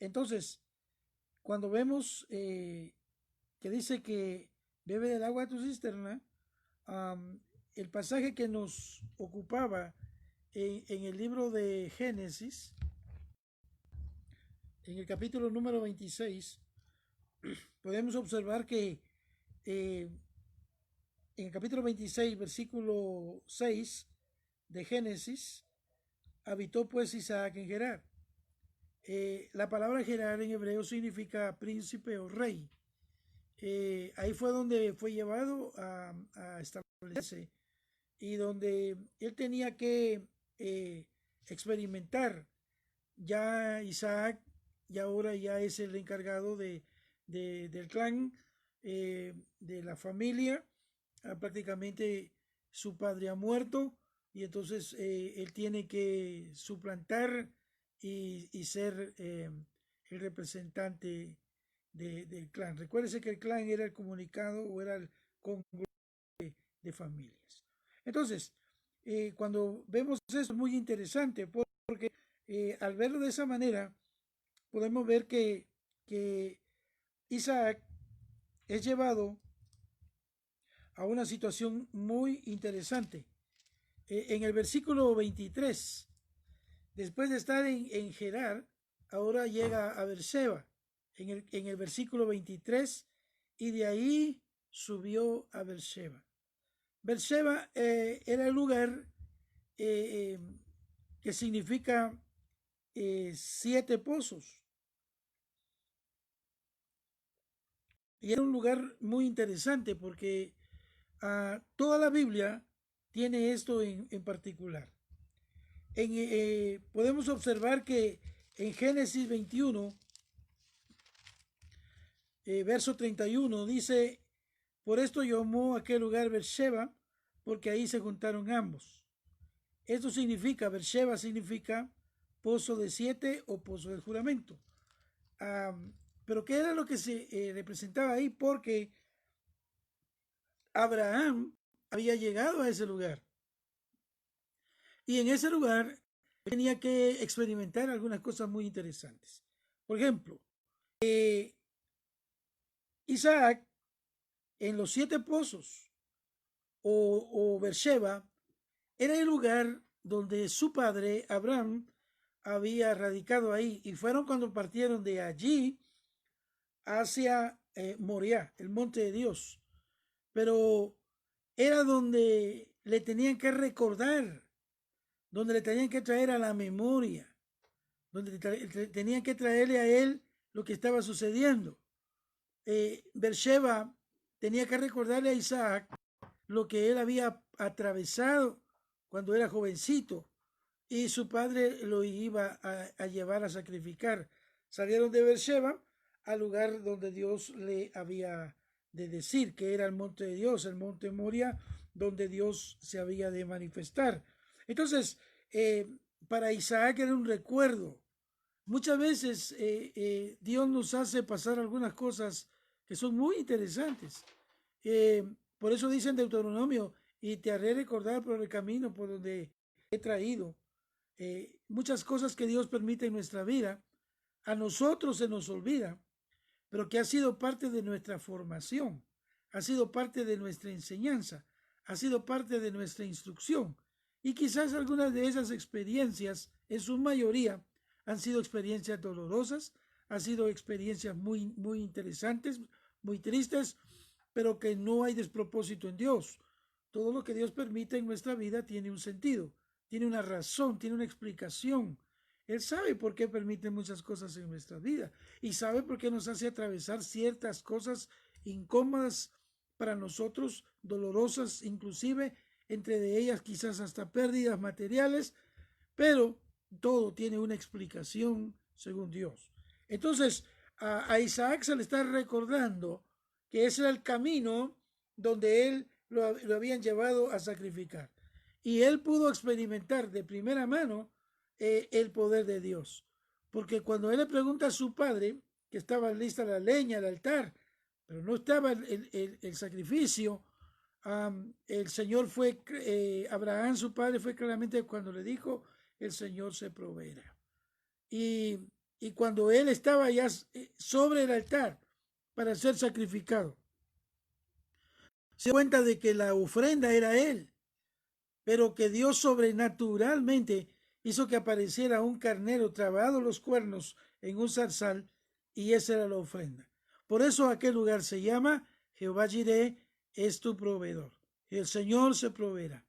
Entonces, cuando vemos que dice que bebe del agua de tu cisterna, el pasaje que nos ocupaba en el libro de Génesis, en el capítulo número 26, podemos observar que eh, en el capítulo 26, versículo 6 de Génesis, habitó pues Isaac en Gerar. La palabra Gerar en hebreo significa príncipe o rey. Ahí fue donde fue llevado a establecerse y donde él tenía que experimentar. Ya Isaac y ahora ya es el encargado del clan, de la familia. Prácticamente su padre ha muerto y entonces él tiene que suplantar y ser el representante del clan. Recuérdese que el clan era el comunicado o era el conglomerado de familias. Entonces, cuando vemos eso es muy interesante porque al verlo de esa manera podemos ver que Isaac es llevado a una situación muy interesante. En el versículo 23, después de estar en Gerar, ahora llega a Berseba, en el versículo 23, y de ahí subió a Berseba. Berseba era el lugar que significa 7 pozos. Y era un lugar muy interesante porque toda la Biblia tiene esto en particular. Podemos observar que en Génesis 21, verso 31, dice, por esto llamó aquel lugar Beersheba, porque ahí se juntaron ambos. Esto significa, Beersheba significa pozo de 7 o pozo del juramento. Pero ¿qué era lo que se representaba ahí? Porque Abraham había llegado a ese lugar. Y en ese lugar tenía que experimentar algunas cosas muy interesantes. Por ejemplo, Isaac en los 7 pozos o Beersheba era el lugar donde su padre Abraham había radicado ahí y fueron cuando partieron de allí hacia Moriah, el monte de Dios. Pero era donde le tenían que recordar, donde le tenían que traer a la memoria, donde tenían que traerle a él lo que estaba sucediendo. Beersheba tenía que recordarle a Isaac lo que él había atravesado cuando era jovencito y su padre lo iba a llevar a sacrificar. Salieron de Beersheba al lugar donde Dios le había de decir que era el monte de Dios, el monte Moria, donde Dios se había de manifestar. Entonces, para Isaac era un recuerdo. Muchas veces Dios nos hace pasar algunas cosas que son muy interesantes. Por eso dice en Deuteronomio, y te haré recordar por el camino por donde he traído. Muchas cosas que Dios permite en nuestra vida, a nosotros se nos olvida, pero que ha sido parte de nuestra formación, ha sido parte de nuestra enseñanza, ha sido parte de nuestra instrucción. Y quizás algunas de esas experiencias, en su mayoría, han sido experiencias dolorosas, han sido experiencias muy, muy interesantes, muy tristes, pero que no hay despropósito en Dios. Todo lo que Dios permite en nuestra vida tiene un sentido, tiene una razón, tiene una explicación. Él sabe por qué permite muchas cosas en nuestra vida y sabe por qué nos hace atravesar ciertas cosas incómodas para nosotros, dolorosas inclusive, entre de ellas quizás hasta pérdidas materiales, pero todo tiene una explicación según Dios. Entonces, a Isaac se le está recordando que ese era el camino donde él lo habían llevado a sacrificar. Y él pudo experimentar de primera mano el poder de Dios. Porque cuando él le pregunta a su padre, que estaba lista la leña, el altar, pero no estaba el sacrificio, el Señor fue, Abraham, su padre, fue claramente cuando le dijo, el Señor se proveerá. Y y cuando él estaba ya sobre el altar para ser sacrificado, se dio cuenta de que la ofrenda era él, pero que Dios sobrenaturalmente hizo que apareciera un carnero trabado los cuernos en un zarzal, y esa era la ofrenda. Por eso aquel lugar se llama Jehová Jireh es tu proveedor. El Señor se proveerá.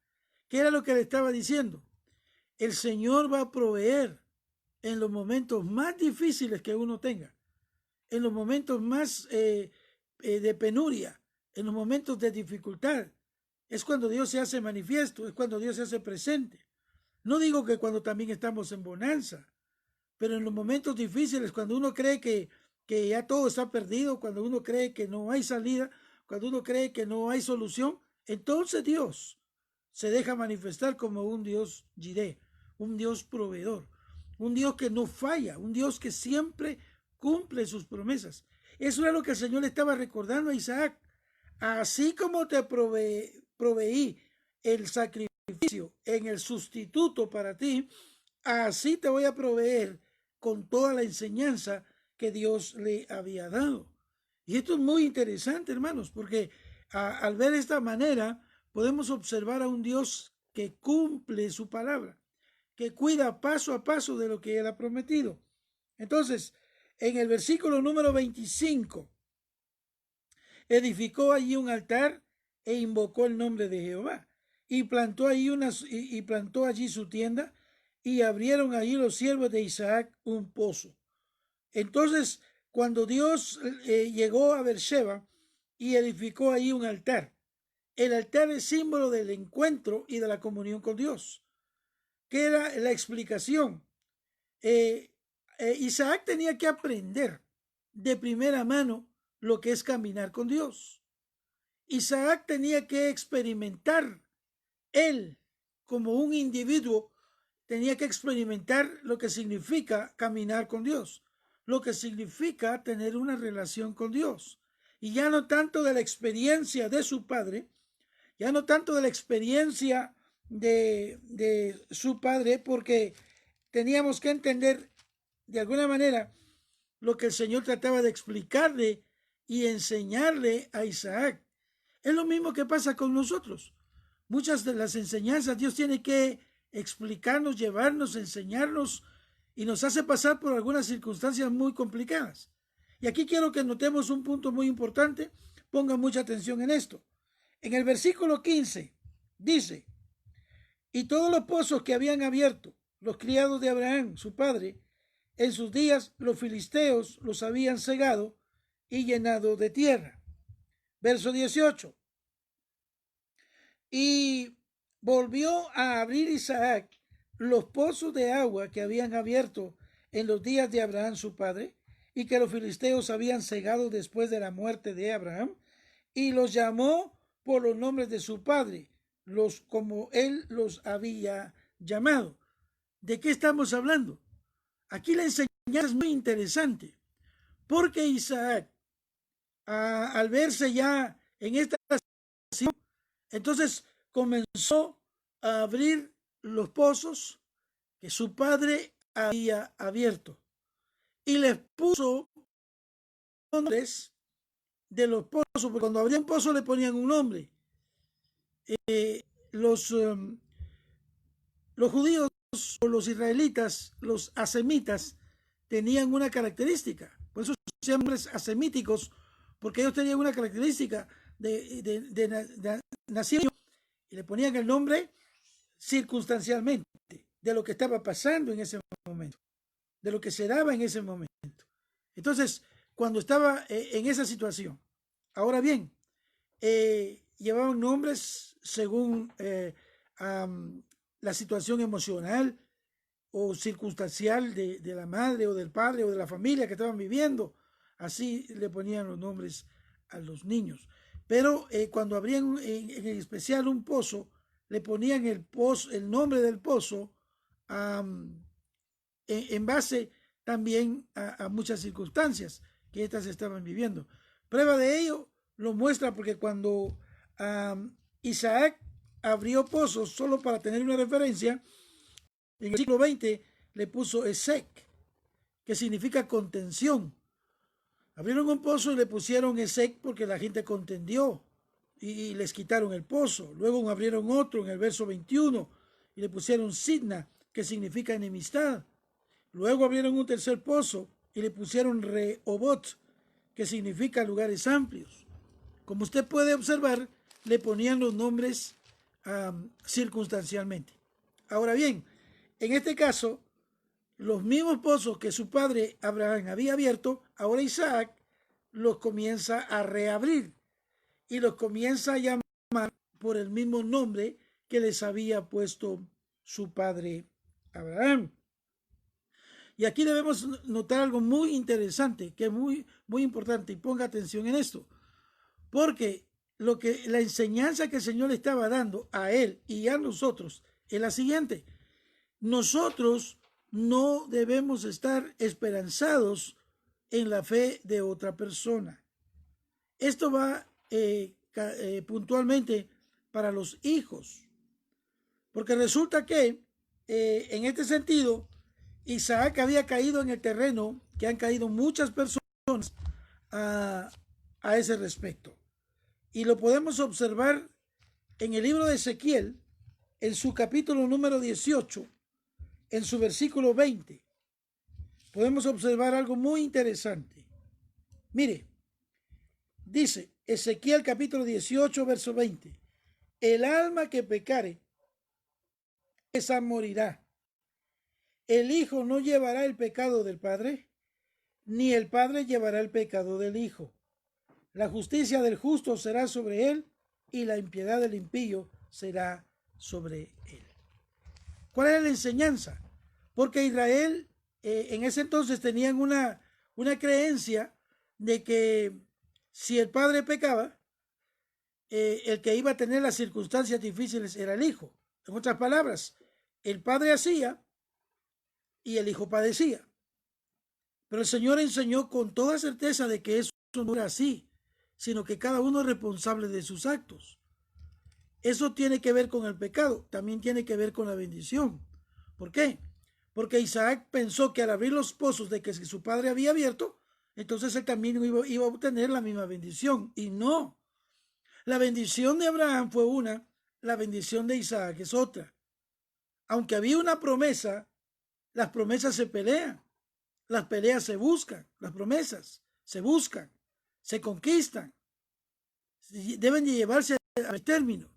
¿Qué era lo que le estaba diciendo? El Señor va a proveer en los momentos más difíciles que uno tenga, en los momentos más de penuria, en los momentos de dificultad. Es cuando Dios se hace manifiesto, es cuando Dios se hace presente. No digo que cuando también estamos en bonanza, pero en los momentos difíciles, cuando uno cree que ya todo está perdido, cuando uno cree que no hay salida, cuando uno cree que no hay solución, entonces Dios se deja manifestar como un Dios Jireh, un Dios proveedor, un Dios que no falla, un Dios que siempre cumple sus promesas. Eso era lo que el Señor le estaba recordando a Isaac. Así como te proveí el sacrificio en el sustituto para ti, así te voy a proveer con toda la enseñanza que Dios le había dado. Y esto es muy interesante, hermanos, porque al ver de esta manera podemos observar a un Dios que cumple su palabra, que cuida paso a paso de lo que Él ha prometido. Entonces, en el versículo número 25, edificó allí un altar e invocó el nombre de Jehová, y plantó allí su tienda, y abrieron allí los siervos de Isaac un pozo. Entonces, cuando Dios llegó a Beersheba y edificó allí un altar, el altar es símbolo del encuentro y de la comunión con Dios. ¿Qué era la explicación? Isaac tenía que aprender de primera mano lo que es caminar con Dios. Isaac tenía que experimentar, él como un individuo, tenía que experimentar lo que significa caminar con Dios, lo que significa tener una relación con Dios. Y ya no tanto de la experiencia de su padre, ya no tanto de la experiencia de su padre, porque teníamos que entender de alguna manera lo que el Señor trataba de explicarle y enseñarle a Isaac. Es lo mismo que pasa con nosotros. Muchas de las enseñanzas Dios tiene que explicarnos, llevarnos, enseñarnos, y nos hace pasar por algunas circunstancias muy complicadas. Y aquí quiero que notemos un punto muy importante. Ponga mucha atención en esto. En el versículo 15 dice: y todos los pozos que habían abierto los criados de Abraham, su padre, en sus días los filisteos los habían cegado y llenado de tierra. Verso 18. Y volvió a abrir Isaac los pozos de agua que habían abierto en los días de Abraham su padre, y que los filisteos habían cegado después de la muerte de Abraham, y los llamó por los nombres de su padre, como él los había llamado. ¿De qué estamos hablando? Aquí la enseñanza es muy interesante, porque Isaac, al verse ya en esta situación, entonces comenzó a abrir los pozos que su padre había abierto, y les puso nombres de los pozos, porque cuando abrían pozos le ponían un nombre. Los judíos o los israelitas, los asemitas, tenían una característica. Por eso se llaman hombres asemíticos, porque ellos tenían una característica de nacer, y le ponían el nombre circunstancialmente de lo que estaba pasando en ese momento, de lo que se daba en ese momento. Entonces, cuando estaba en esa situación, ahora bien, llevaban nombres según la situación emocional o circunstancial de la madre o del padre o de la familia que estaban viviendo. Así le ponían los nombres a los niños. Pero cuando abrían en especial un pozo, le ponían el nombre del pozo en base también a muchas circunstancias que éstas estaban viviendo. Prueba de ello lo muestra porque cuando Isaac abrió pozos, solo para tener una referencia, en el siglo XX le puso Esec, que significa contención. Abrieron un pozo y le pusieron Esek porque la gente contendió y les quitaron el pozo. Luego abrieron otro en el verso 21 y le pusieron Sidna, que significa enemistad. Luego abrieron un tercer pozo y le pusieron Rehobot, que significa lugares amplios. Como usted puede observar, le ponían los nombres circunstancialmente. Ahora bien, en este caso, los mismos pozos que su padre Abraham había abierto, ahora Isaac los comienza a reabrir y los comienza a llamar por el mismo nombre que les había puesto su padre Abraham. Y aquí debemos notar algo muy interesante, que es muy importante, y ponga atención en esto, porque la enseñanza que el Señor le estaba dando a él y a nosotros es la siguiente: nosotros no debemos estar esperanzados en la fe de otra persona. Esto va puntualmente para los hijos, porque resulta que en este sentido Isaac había caído en el terreno que han caído muchas personas a ese respecto, y lo podemos observar en el libro de Ezequiel, en su capítulo número 18, en su versículo 20. Podemos observar algo muy interesante. Mire, dice Ezequiel capítulo 18, verso 20: el alma que pecare, esa morirá. El hijo no llevará el pecado del padre, ni el padre llevará el pecado del hijo. La justicia del justo será sobre él, y la impiedad del impío será sobre él. ¿Cuál es la enseñanza? Porque Israel en ese entonces tenían una creencia de que si el padre pecaba, el que iba a tener las circunstancias difíciles era el hijo. En otras palabras, el padre hacía y el hijo padecía. Pero el Señor enseñó con toda certeza de que eso no era así, sino que cada uno es responsable de sus actos. Eso tiene que ver con el pecado, también tiene que ver con la bendición. ¿Por qué? Porque Isaac pensó que al abrir los pozos de que su padre había abierto, entonces él también iba a obtener la misma bendición. Y no. La bendición de Abraham fue una, la bendición de Isaac es otra. Aunque había una promesa, las promesas se pelean, las peleas se buscan, las promesas se buscan, se conquistan, deben de llevarse al término.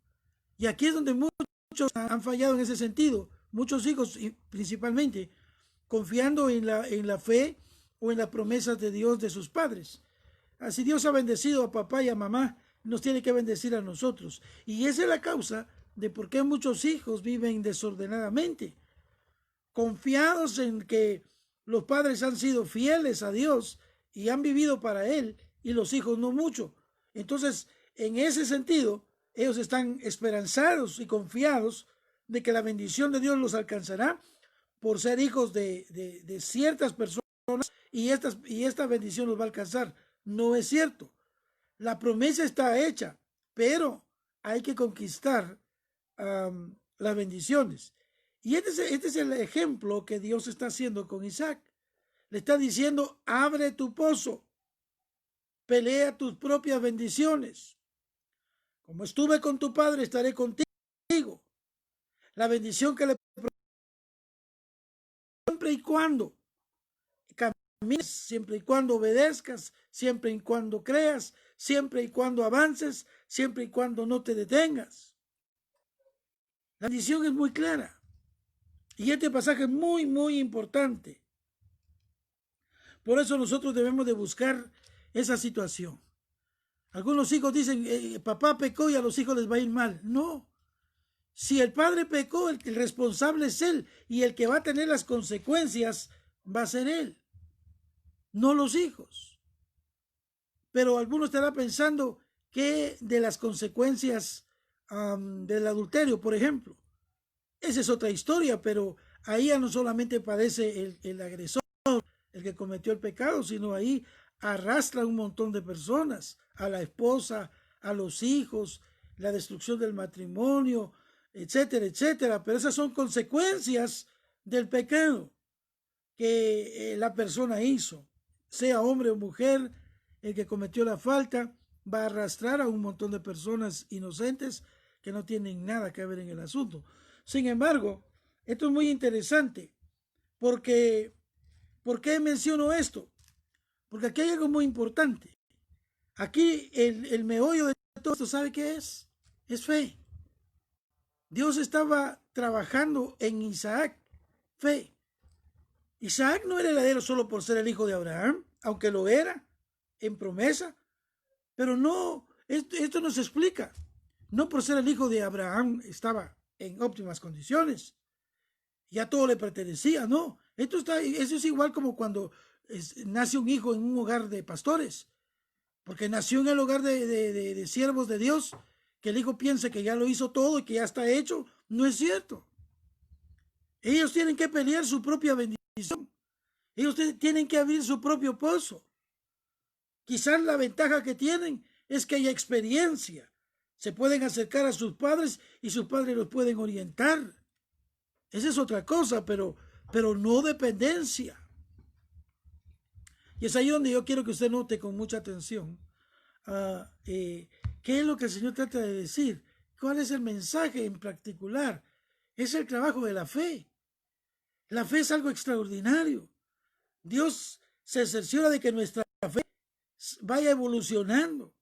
Y aquí es donde muchos han fallado en ese sentido, muchos hijos principalmente, confiando en la fe o en las promesas de Dios de sus padres. Así Dios ha bendecido a papá y a mamá, nos tiene que bendecir a nosotros. Y esa es la causa de por qué muchos hijos viven desordenadamente, confiados en que los padres han sido fieles a Dios y han vivido para Él, y los hijos no mucho. Entonces, en ese sentido, ellos están esperanzados y confiados de que la bendición de Dios los alcanzará por ser hijos de ciertas personas, y esta bendición los va a alcanzar. No es cierto. La promesa está hecha, pero hay que conquistar las bendiciones. Y este es el ejemplo que Dios está haciendo con Isaac. Le está diciendo: abre tu pozo, pelea tus propias bendiciones. Como estuve con tu padre, estaré contigo. La bendición que le siempre y cuando camines, siempre y cuando obedezcas, siempre y cuando creas, siempre y cuando avances, siempre y cuando no te detengas. La bendición es muy clara. Y este pasaje es muy importante. Por eso nosotros debemos de buscar esa situación. Algunos hijos dicen, papá pecó y a los hijos les va a ir mal. No. Si el padre pecó, el responsable es él, y el que va a tener las consecuencias va a ser él, no los hijos. Pero algunos estarán pensando que de las consecuencias del adulterio, por ejemplo. Esa es otra historia, pero ahí ya no solamente padece el agresor, el que cometió el pecado, sino ahí arrastra un montón de personas, a la esposa, a los hijos, la destrucción del matrimonio, etcétera, etcétera. Pero esas son consecuencias del pecado. que la persona hizo, sea hombre o mujer, el que cometió la falta va a arrastrar a un montón de personas inocentes que no tienen nada que ver en el asunto. Sin embargo, esto es muy interesante porque, ¿por qué menciono esto? Porque aquí hay algo muy importante. Aquí el meollo de todo esto, ¿sabe qué es? Es fe. Dios estaba trabajando en Isaac, fe. Isaac no era heredero solo por ser el hijo de Abraham, aunque lo era en promesa, pero no, esto no se explica. No por ser el hijo de Abraham estaba en óptimas condiciones, ya todo le pertenecía, no. Eso es igual como cuando nace un hijo en un hogar de pastores, porque nació en el hogar de siervos de Dios, que el hijo piense que ya lo hizo todo y que ya está hecho. No es cierto. Ellos tienen que pelear su propia bendición. Ellos tienen que abrir su propio pozo. Quizás la ventaja que tienen es que hay experiencia. Se pueden acercar a sus padres y sus padres los pueden orientar. Esa es otra cosa, pero no dependencia. Y es ahí donde yo quiero que usted note con mucha atención qué es lo que el Señor trata de decir. ¿Cuál es el mensaje en particular? Es el trabajo de la fe. La fe es algo extraordinario. Dios se cerciora de que nuestra fe vaya evolucionando.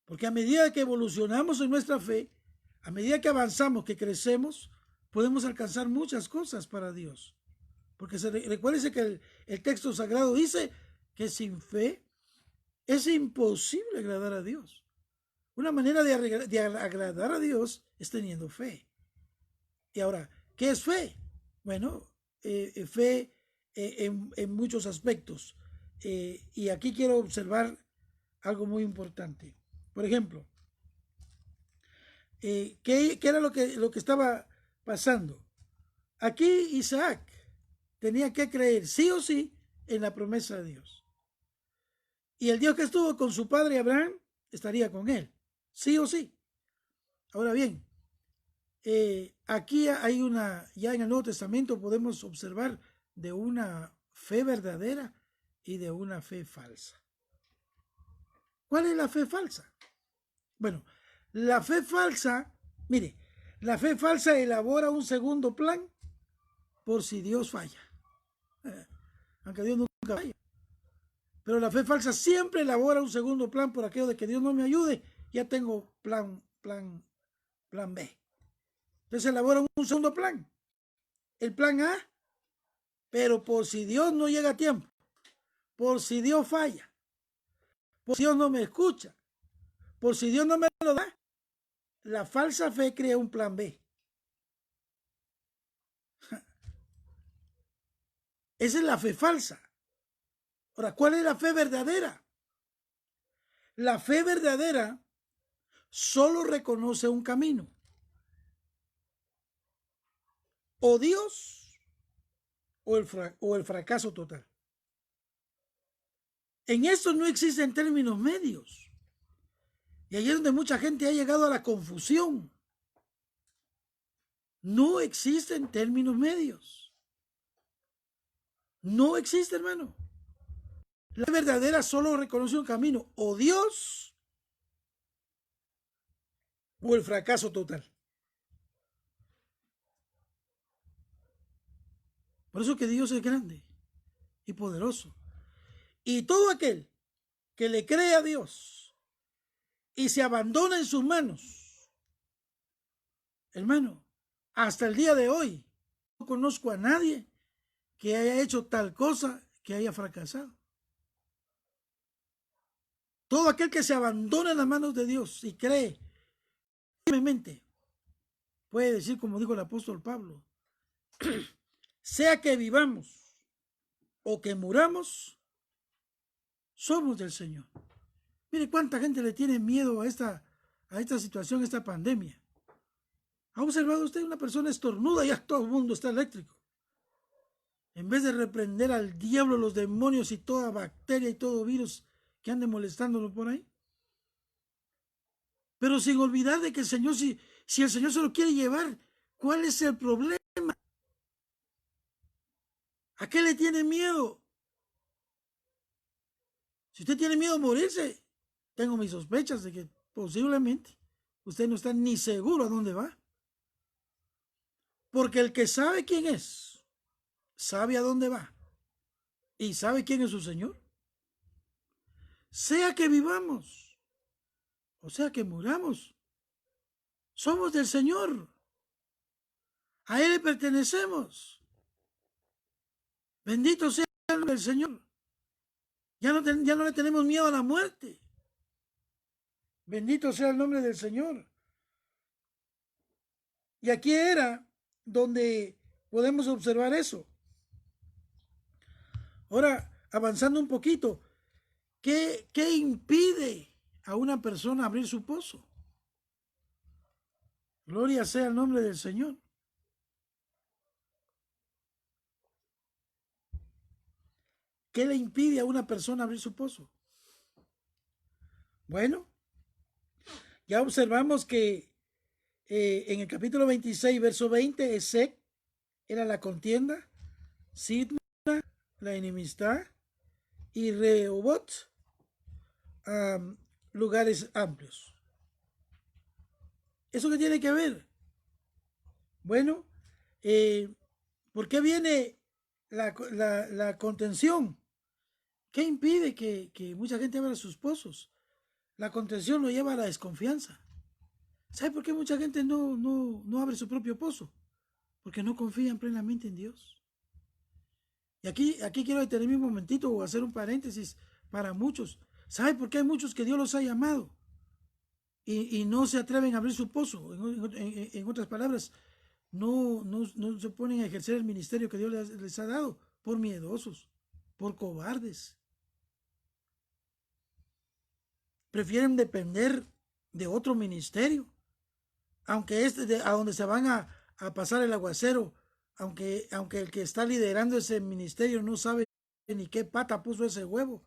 Porque a medida que evolucionamos en nuestra fe, a medida que avanzamos, que crecemos, podemos alcanzar muchas cosas para Dios. Porque recuérdese que el texto sagrado dice que sin fe es imposible agradar a Dios. Una manera de agradar a Dios es teniendo fe. Y ahora, ¿qué es fe? Bueno, fe en muchos aspectos. Y aquí quiero observar algo muy importante. Por ejemplo, ¿qué era lo que estaba pasando? Aquí Isaac tenía que creer sí o sí en la promesa de Dios. Y el Dios que estuvo con su padre Abraham estaría con él, sí o sí. Ahora bien, aquí hay ya en el Nuevo Testamento podemos observar de una fe verdadera y de una fe falsa. ¿Cuál es la fe falsa? Bueno, la fe falsa, mire, la fe falsa elabora un segundo plan por si Dios falla. Aunque Dios nunca falla. Pero la fe falsa siempre elabora un segundo plan por aquello de que Dios no me ayude. Ya tengo plan B. Entonces elabora un segundo plan. El plan A, pero por si Dios no llega a tiempo, por si Dios falla, por si Dios no me escucha, por si Dios no me lo da, la falsa fe crea un plan B. Esa es la fe falsa. Ahora, ¿cuál es la fe verdadera? La fe verdadera solo reconoce un camino. O Dios o el fracaso total. En esto no existen términos medios. Y ahí es donde mucha gente ha llegado a la confusión. No existen términos medios. No existe, hermano. La verdadera solo reconoce un camino, o Dios o el fracaso total. Por eso que Dios es grande y poderoso. Y todo aquel que le cree a Dios y se abandona en sus manos, hermano, hasta el día de hoy no conozco a nadie que haya hecho tal cosa que haya fracasado. Todo aquel que se abandona en las manos de Dios y cree firmemente, puede decir como dijo el apóstol Pablo, sea que vivamos o que muramos, somos del Señor. Mire cuánta gente le tiene miedo a esta situación, a esta pandemia. ¿Ha observado usted una persona estornuda y ya todo el mundo está eléctrico? En vez de reprender al diablo, los demonios y toda bacteria y todo virus que ande molestándolo por ahí. Pero sin olvidar de que el Señor, si el Señor se lo quiere llevar, ¿cuál es el problema? ¿A qué le tiene miedo? Si usted tiene miedo a morirse, tengo mis sospechas de que posiblemente usted no está ni seguro a dónde va. Porque el que sabe quién es, sabe a dónde va y sabe quién es su Señor. Sea que vivamos o sea que muramos, somos del Señor. A Él le pertenecemos. Bendito sea el nombre del Señor. Ya no le tenemos miedo a la muerte. Bendito sea el nombre del Señor. Y aquí era donde podemos observar eso. Ahora, avanzando un poquito, ¿qué impide a una persona abrir su pozo? Gloria sea el nombre del Señor. ¿Qué le impide a una persona abrir su pozo? Bueno, ya observamos que en el capítulo 26, verso 20, Esec era la contienda, Sidna, la enemistad, y Rehobot, lugares amplios. ¿Eso qué tiene que ver? Bueno, ¿por qué viene la contención? ¿Qué impide que mucha gente abra sus pozos? La contención lo lleva a la desconfianza. ¿Sabe por qué mucha gente no abre su propio pozo? Porque no confían plenamente en Dios. Y aquí quiero detenerme un momentito o hacer un paréntesis para muchos. ¿Sabe por qué hay muchos que Dios los ha llamado y no se atreven a abrir su pozo? En otras palabras, no se ponen a ejercer el ministerio que Dios les ha dado por miedosos, por cobardes. Prefieren depender de otro ministerio, aunque a donde se van a pasar el aguacero, aunque el que está liderando ese ministerio no sabe ni qué pata puso ese huevo.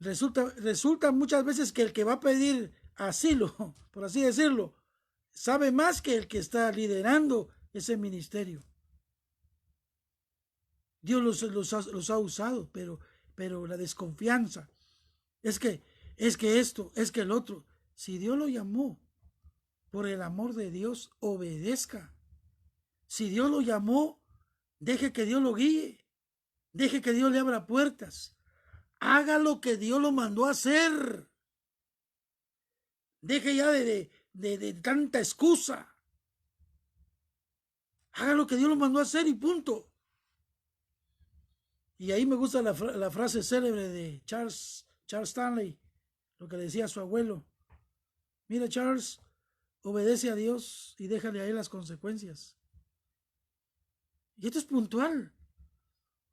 Resulta muchas veces que el que va a pedir asilo, por así decirlo, sabe más que el que está liderando ese ministerio. Dios los ha usado, pero la desconfianza es que esto, es que el otro. Si Dios lo llamó, por el amor de Dios, obedezca. Si Dios lo llamó, deje que Dios lo guíe. Deje que Dios le abra puertas. Haga lo que Dios lo mandó a hacer. Deje ya de tanta excusa. Haga lo que Dios lo mandó a hacer y punto. Y ahí me gusta la frase célebre de Charles Stanley, lo que le decía a su abuelo. Mira, Charles, obedece a Dios y déjale a Él las consecuencias. Y esto es puntual.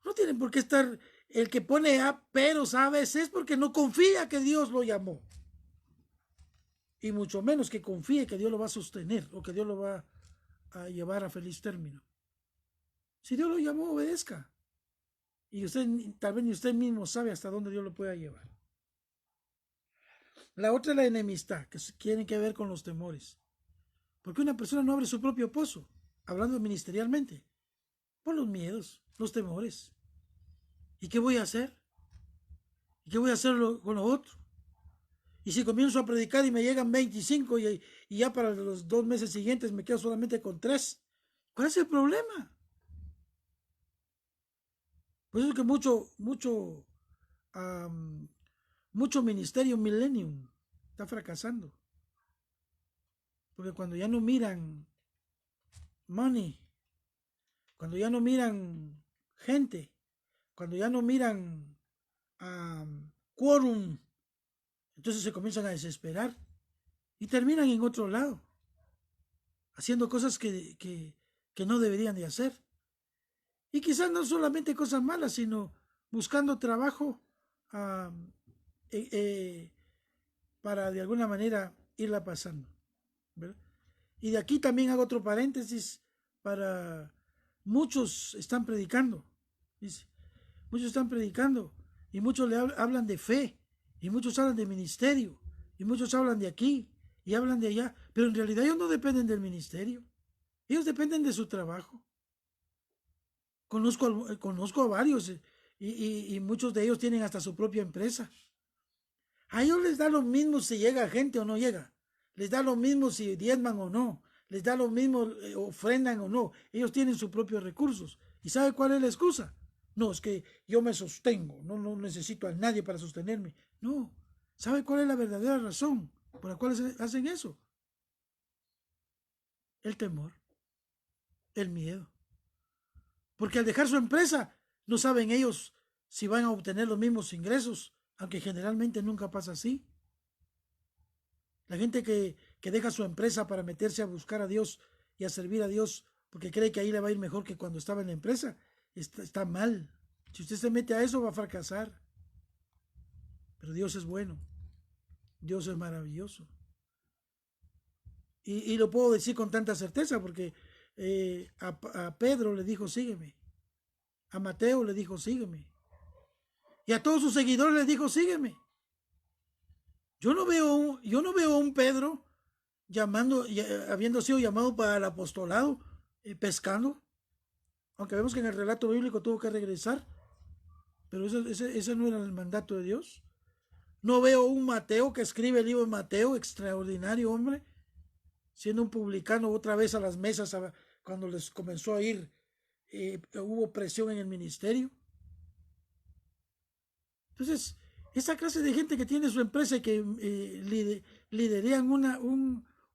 No tienen por qué estar, el que pone peros a veces porque no confía que Dios lo llamó. Y mucho menos que confíe que Dios lo va a sostener o que Dios lo va a llevar a feliz término. Si Dios lo llamó, obedezca. Y usted, tal vez ni usted mismo sabe hasta dónde Dios lo pueda llevar. La otra es la enemistad, que tiene que ver con los temores. Porque una persona no abre su propio pozo, hablando ministerialmente, por los miedos, los temores. ¿Y qué voy a hacer? ¿Y qué voy a hacer con lo otro? Y si comienzo a predicar y me llegan 25 y ya para los 2 meses siguientes me quedo solamente con 3, ¿cuál es el problema? Por eso es que mucho ministerio millennium está fracasando. Porque cuando ya no miran money, cuando ya no miran gente, cuando ya no miran quórum, entonces se comienzan a desesperar y terminan en otro lado, haciendo cosas que no deberían de hacer. Y quizás no solamente cosas malas, sino buscando trabajo para de alguna manera irla pasando, ¿verdad? Y de aquí también hago otro paréntesis para muchos están predicando, dice, muchos están predicando y muchos hablan de fe y muchos hablan de ministerio y muchos hablan de aquí y hablan de allá, pero en realidad ellos no dependen del ministerio, ellos dependen de su trabajo. Conozco a varios y muchos de ellos tienen hasta su propia empresa. A ellos les da lo mismo si llega gente o no llega. Les da lo mismo si diezman o no. Les da lo mismo ofrendan o no. Ellos tienen sus propios recursos. ¿Y sabe cuál es la excusa? No, es que yo me sostengo. No necesito a nadie para sostenerme. No. ¿Sabe cuál es la verdadera razón por la cual hacen eso? El temor, el miedo. Porque al dejar su empresa, no saben ellos si van a obtener los mismos ingresos, aunque generalmente nunca pasa así. La gente que deja su empresa para meterse a buscar a Dios y a servir a Dios porque cree que ahí le va a ir mejor que cuando estaba en la empresa, está mal. Si usted se mete a eso, va a fracasar. Pero Dios es bueno. Dios es maravilloso. Y lo puedo decir con tanta certeza porque a Pedro le dijo, sígueme. A Mateo le dijo, sígueme. Y a todos sus seguidores les dijo, sígueme. Yo no veo a un Pedro habiendo sido llamado para el apostolado, pescando, aunque vemos que en el relato bíblico tuvo que regresar, pero ese no era el mandato de Dios. No veo un Mateo que escribe el libro de Mateo, extraordinario hombre, siendo un publicano otra vez a las mesas cuando les comenzó a ir, hubo presión en el ministerio. Entonces, esa clase de gente que tiene su empresa y que liderean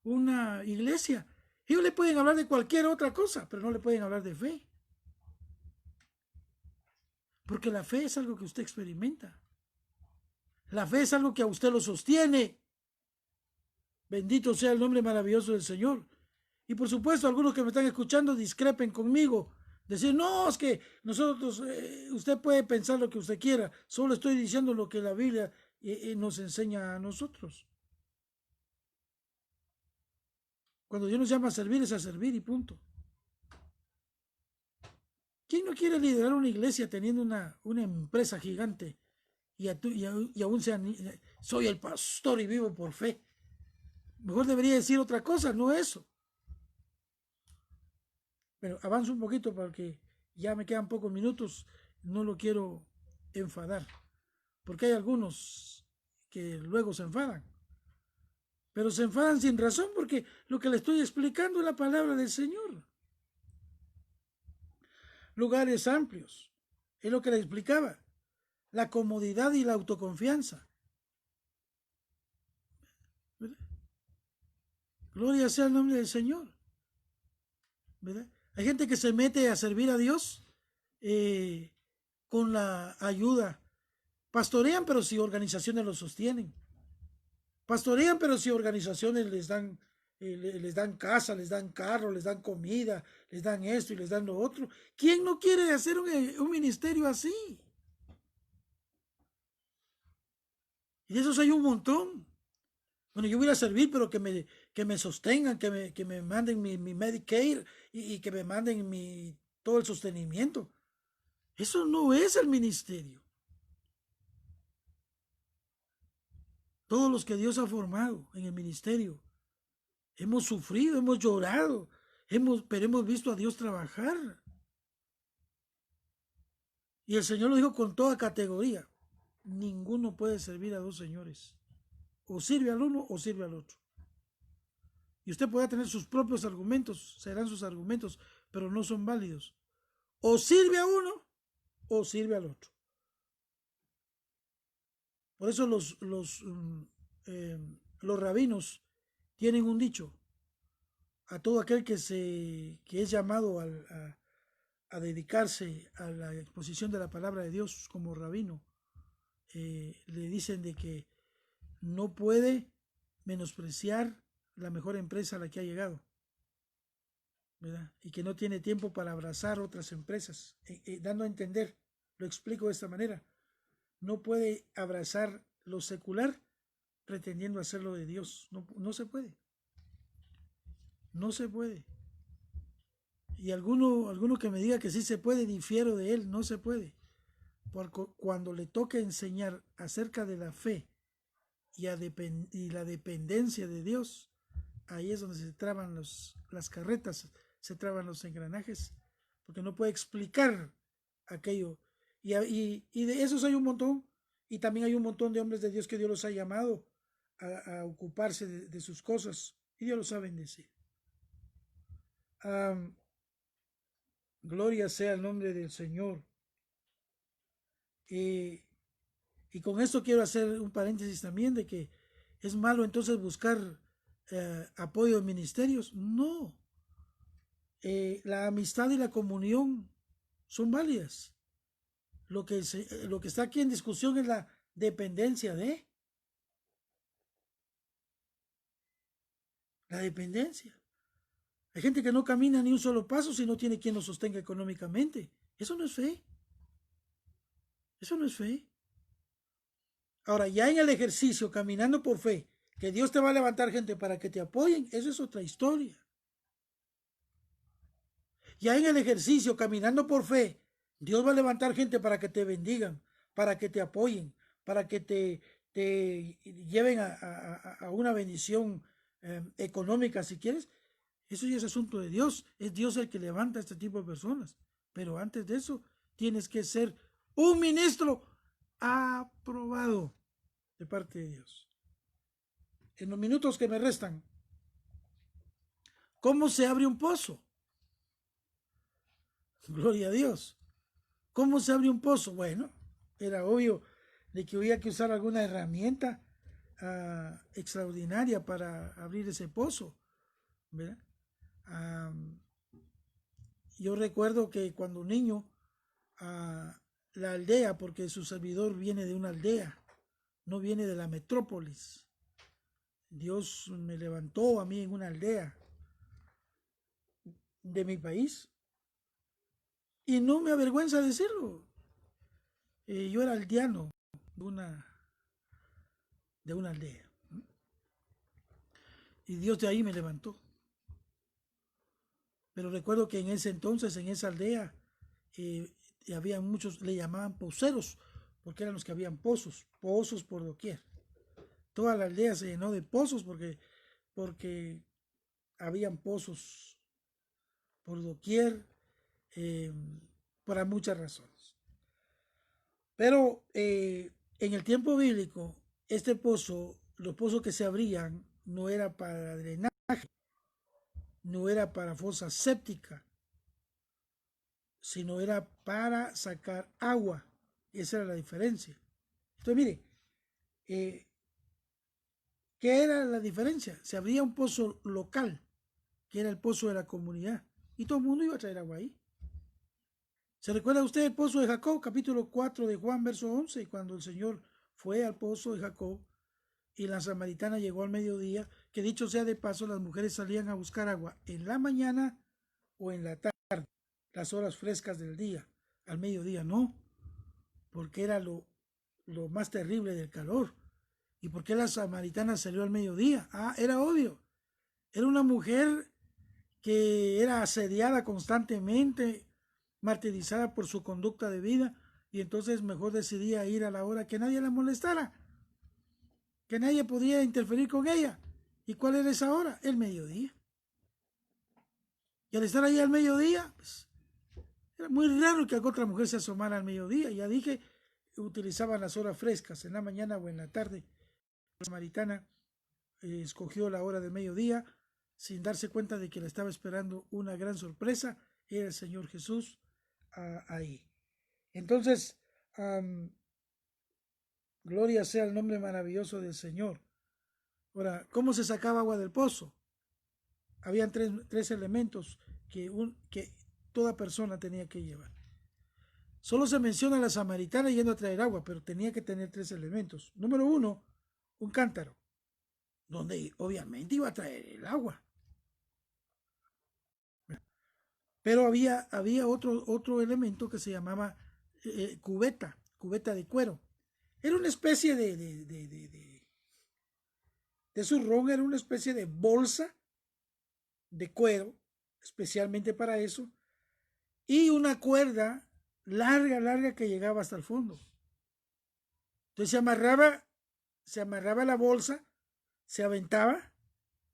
una iglesia, ellos le pueden hablar de cualquier otra cosa, pero no le pueden hablar de fe. Porque la fe es algo que usted experimenta. La fe es algo que a usted lo sostiene. Bendito sea el nombre maravilloso del Señor. Y por supuesto, algunos que me están escuchando discrepen conmigo. Decir, no, es que nosotros, usted puede pensar lo que usted quiera. Solo estoy diciendo lo que la Biblia nos enseña a nosotros. Cuando Dios nos llama a servir, es a servir y punto. ¿Quién no quiere liderar una iglesia teniendo una empresa gigante y aún soy el pastor y vivo por fe? Mejor debería decir otra cosa, no eso. Pero avanzo un poquito porque ya me quedan pocos minutos, no lo quiero enfadar, porque hay algunos que luego se enfadan, pero se enfadan sin razón porque lo que le estoy explicando es la palabra del Señor. Lugares amplios, es lo que le explicaba, la comodidad y la autoconfianza. ¿Verdad? Gloria sea el nombre del Señor. ¿Verdad? Hay gente que se mete a servir a Dios con la ayuda. Pastorean, pero si organizaciones los sostienen. Pastorean, pero si organizaciones les dan casa, les dan carro, les dan comida, les dan esto y les dan lo otro. ¿Quién no quiere hacer un ministerio así? Y de esos hay un montón. Bueno, yo voy a servir, pero que me sostengan, que me manden mi Medicare y que me manden todo el sostenimiento. Eso no es el ministerio. Todos los que Dios ha formado en el ministerio, hemos sufrido, hemos llorado, pero hemos visto a Dios trabajar. Y el Señor lo dijo con toda categoría. Ninguno puede servir a dos señores. O sirve al uno o sirve al otro. Y usted puede tener sus propios argumentos, serán sus argumentos, pero no son válidos. O sirve a uno o sirve al otro. Por eso los rabinos tienen un dicho. A todo aquel que es llamado a dedicarse a la exposición de la palabra de Dios como rabino, le dicen de que no puede menospreciar la mejor empresa a la que ha llegado, ¿verdad? Y que no tiene tiempo para abrazar otras empresas, dando a entender, lo explico de esta manera, no puede abrazar lo secular pretendiendo hacerlo de Dios, no se puede, no se puede. Y alguno que me diga que sí se puede, difiero de él, no se puede. Porque cuando le toca enseñar acerca de la fe y la dependencia de Dios, ahí es donde se traban las carretas, se traban los engranajes, porque no puede explicar aquello. Y de esos hay un montón, y también hay un montón de hombres de Dios que Dios los ha llamado a ocuparse de sus cosas, y Dios los ha bendecido. Gloria sea el nombre del Señor. Y con esto quiero hacer un paréntesis también de que es malo entonces buscar apoyo en ministerios. No. La amistad y la comunión son válidas. Lo que está aquí en discusión es la dependencia de la dependencia. Hay gente que no camina ni un solo paso si no tiene quien lo sostenga económicamente. Eso no es fe. Eso no es fe. Ahora, ya en el ejercicio, caminando por fe, que Dios te va a levantar gente para que te apoyen, eso es otra historia. Ya en el ejercicio, caminando por fe, Dios va a levantar gente para que te bendigan, para que te apoyen, para que te lleven a una bendición económica, si quieres. Eso ya es asunto de Dios. Es Dios el que levanta a este tipo de personas. Pero antes de eso, tienes que ser un ministro aprobado de parte de Dios. En los minutos que me restan, ¿cómo se abre un pozo? Gloria a Dios. ¿Cómo se abre un pozo? Bueno, era obvio de que había que usar alguna herramienta extraordinaria para abrir ese pozo, ¿verdad? Yo recuerdo que cuando niño, la aldea, porque su servidor viene de una aldea, no viene de la metrópolis. Dios me levantó a mí en una aldea de mi país. Y no me avergüenza decirlo. Yo era aldeano de una aldea. Y Dios de ahí me levantó. Pero recuerdo que en ese entonces, en esa aldea, había muchos, le llamaban poceros, porque eran los que habían pozos por doquier. Toda la aldea se llenó de pozos porque habían pozos por doquier, para muchas razones. Pero en el tiempo bíblico, los pozos que se abrían no era para drenaje, no era para fosa séptica, sino era para sacar agua. Esa era la diferencia. Entonces, mire, ¿qué era la diferencia? Se abría un pozo local, que era el pozo de la comunidad, y todo el mundo iba a traer agua ahí. ¿Se recuerda usted el pozo de Jacob, capítulo 4 de Juan, verso 11? Cuando el Señor fue al pozo de Jacob y la samaritana llegó al mediodía, que dicho sea de paso, las mujeres salían a buscar agua en la mañana o en la tarde, las horas frescas del día. Al mediodía no, porque era lo más terrible del calor. ¿Y por qué la samaritana salió al mediodía? Era obvio. Era una mujer que era asediada constantemente, martirizada por su conducta de vida, y entonces mejor decidía ir a la hora que nadie la molestara, que nadie podía interferir con ella. ¿Y cuál era esa hora? El mediodía. Y al estar ahí al mediodía, pues, era muy raro que otra mujer se asomara al mediodía. Ya dije, utilizaban las horas frescas, en la mañana o en la tarde. La samaritana escogió la hora del mediodía sin darse cuenta de que la estaba esperando una gran sorpresa. Era el Señor Jesús ahí. Entonces, gloria sea el nombre maravilloso del Señor. Ahora, ¿cómo se sacaba agua del pozo? Habían tres elementos que toda persona tenía que llevar. Solo se menciona a la samaritana yendo a traer agua, pero tenía que tener tres elementos. Número uno, un cántaro, donde obviamente iba a traer el agua. Pero había otro elemento que se llamaba cubeta de cuero. Era una especie de zurrón, era una especie de bolsa de cuero, especialmente para eso, y una cuerda larga que llegaba hasta el fondo. Entonces se amarraba la bolsa, se aventaba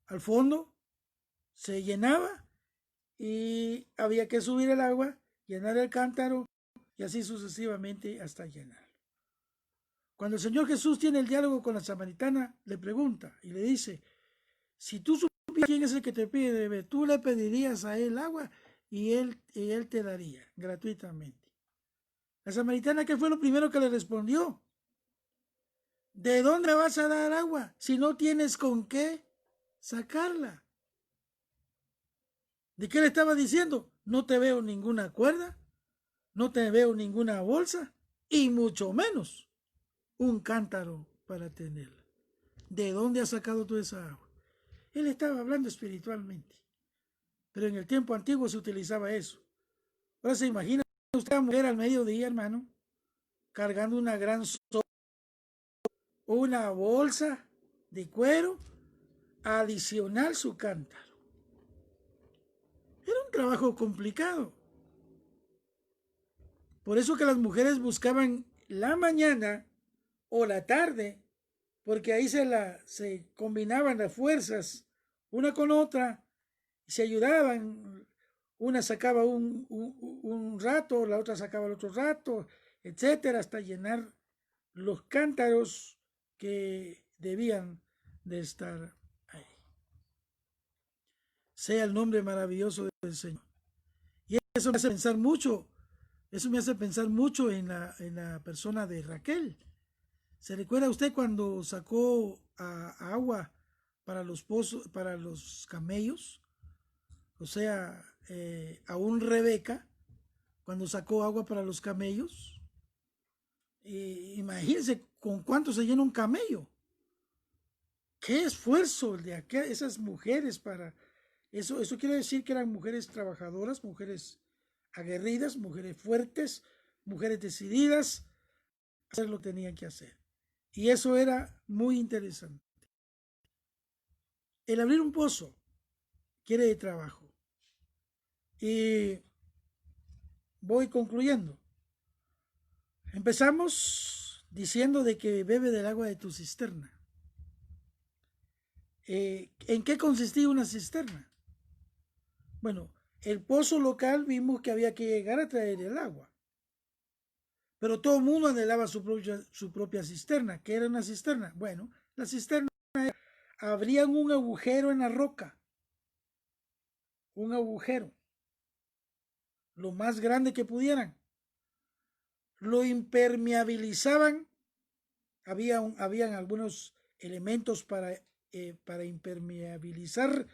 al fondo, se llenaba y había que subir el agua llenar el cántaro y así sucesivamente hasta llenar. Cuando el Señor Jesús tiene el diálogo con la samaritana, le pregunta y le dice, si tú supieras quién es el que te pide de beber, tú le pedirías a él agua y él te daría gratuitamente. La samaritana, ¿qué fue lo primero que le respondió? ¿De dónde vas a dar agua si no tienes con qué sacarla? ¿De qué le estaba diciendo? No te veo ninguna cuerda, no te veo ninguna bolsa y mucho menos un cántaro para tenerla. ¿De dónde has sacado tú esa agua? Él estaba hablando espiritualmente, pero en el tiempo antiguo se utilizaba eso. Ahora se imagina usted a una mujer al mediodía, hermano, cargando una gran sopa, una bolsa de cuero, adicional su cántaro. Era un trabajo complicado. Por eso que las mujeres buscaban la mañana o la tarde, porque ahí se combinaban las fuerzas una con otra, se ayudaban, una sacaba un rato, la otra sacaba el otro rato, etcétera, hasta llenar los cántaros que debían de estar ahí. Sea el nombre maravilloso del Señor. Y eso me hace pensar mucho, en la persona de Raquel. ¿Se recuerda usted cuando sacó agua para los pozos, para los camellos? O sea, aún Rebeca, cuando sacó agua para los camellos, imagínense con cuánto se llena un camello. Qué esfuerzo el de esas mujeres para eso. Eso quiere decir que eran mujeres trabajadoras, mujeres aguerridas, mujeres fuertes, mujeres decididas, hacer lo que tenían que hacer. Y eso era muy interesante. El abrir un pozo quiere de trabajo. Y voy concluyendo. Empezamos diciendo de que bebe del agua de tu cisterna. ¿En qué consistía una cisterna? Bueno, el pozo local vimos que había que llegar a traer el agua. Pero todo el mundo anhelaba su propia cisterna. ¿Qué era una cisterna? Bueno, la cisterna era, abrían un agujero en la roca. Un agujero. Lo más grande que pudieran. Lo impermeabilizaban. Habían algunos elementos para impermeabilizar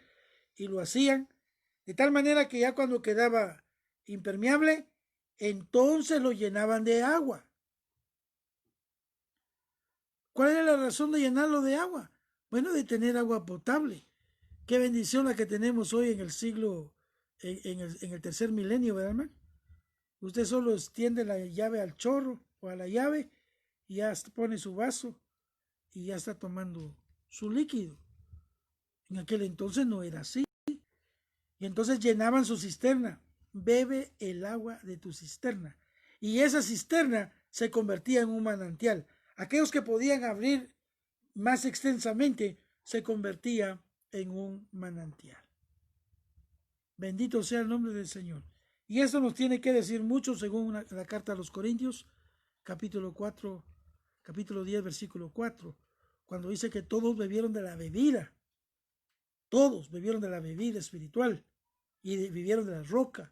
y lo hacían de tal manera que ya cuando quedaba impermeable, entonces lo llenaban de agua. ¿Cuál era la razón de llenarlo de agua? Bueno, de tener agua potable. Qué bendición la que tenemos hoy en el siglo, en el tercer milenio, ¿verdad, hermano? Usted solo extiende la llave al chorro o a la llave y ya pone su vaso y ya está tomando su líquido. En aquel entonces no era así. Y entonces llenaban su cisterna. Bebe el agua de tu cisterna. Y esa cisterna se convertía en un manantial. Aquellos que podían abrir más extensamente se convertía en un manantial. Bendito sea el nombre del Señor. Y esto nos tiene que decir mucho según la carta a los Corintios, capítulo 4, capítulo 10, versículo 4, cuando dice que todos bebieron de la bebida. Todos bebieron de la bebida espiritual y vivieron de la roca.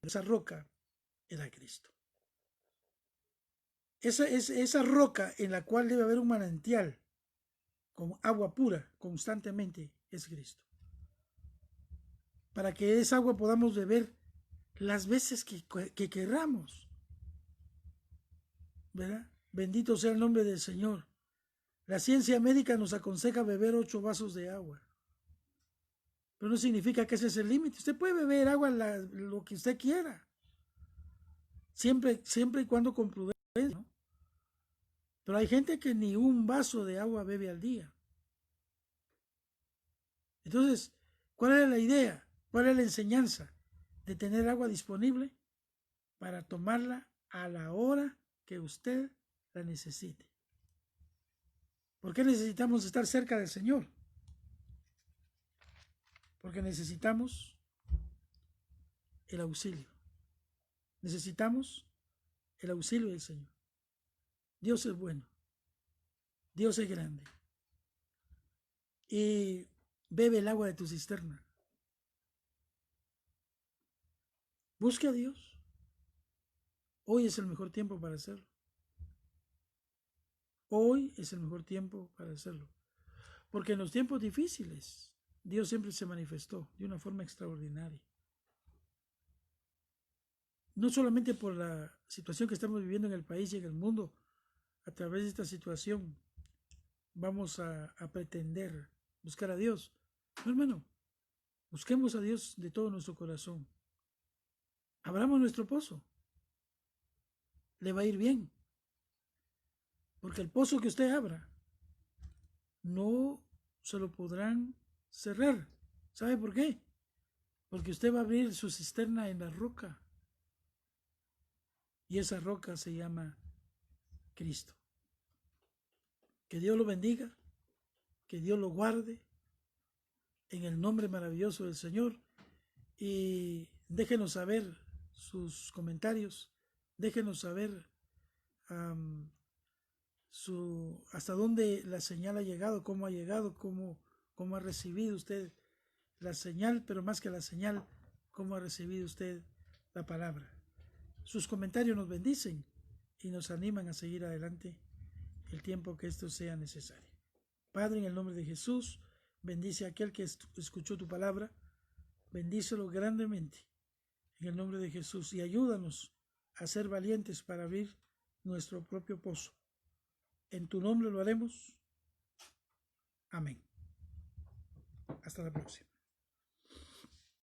Esa roca era Cristo. Esa roca en la cual debe haber un manantial con agua pura constantemente es Cristo. Para que esa agua podamos beber las veces que queramos. ¿Verdad? Bendito sea el nombre del Señor. La ciencia médica nos aconseja beber 8 vasos de agua. Pero no significa que ese es el límite. Usted puede beber agua lo que usted quiera. Siempre y cuando con prudencia, ¿no? Pero hay gente que ni un vaso de agua bebe al día. Entonces, ¿cuál era la idea? ¿Cuál es la enseñanza? De tener agua disponible para tomarla a la hora que usted la necesite. ¿Por qué necesitamos estar cerca del Señor? Porque necesitamos el auxilio. Necesitamos el auxilio del Señor. Dios es bueno. Dios es grande. Y bebe el agua de tu cisterna. Busca a Dios. Hoy es el mejor tiempo para hacerlo. Hoy es el mejor tiempo para hacerlo. Porque en los tiempos difíciles, Dios siempre se manifestó de una forma extraordinaria. No solamente por la situación que estamos viviendo en el país y en el mundo, a través de esta situación vamos a pretender buscar a Dios. No, hermano, busquemos a Dios de todo nuestro corazón. Abramos nuestro pozo. Le va a ir bien. Porque el pozo que usted abra no se lo podrán cerrar. ¿Sabe por qué? Porque usted va a abrir su cisterna en la roca. Y esa roca se llama Cristo. Que Dios lo bendiga, que Dios lo guarde, en el nombre maravilloso del Señor. Y déjenos saber sus comentarios, déjenos saber hasta dónde la señal ha llegado, cómo ha llegado, cómo ha recibido usted la señal, pero más que la señal, cómo ha recibido usted la palabra. Sus comentarios nos bendicen y nos animan a seguir adelante el tiempo que esto sea necesario. Padre, en el nombre de Jesús, bendice a aquel que escuchó tu palabra, bendícelo grandemente en el nombre de Jesús y ayúdanos a ser valientes para abrir nuestro propio pozo. En tu nombre lo haremos. Amén. Hasta la próxima.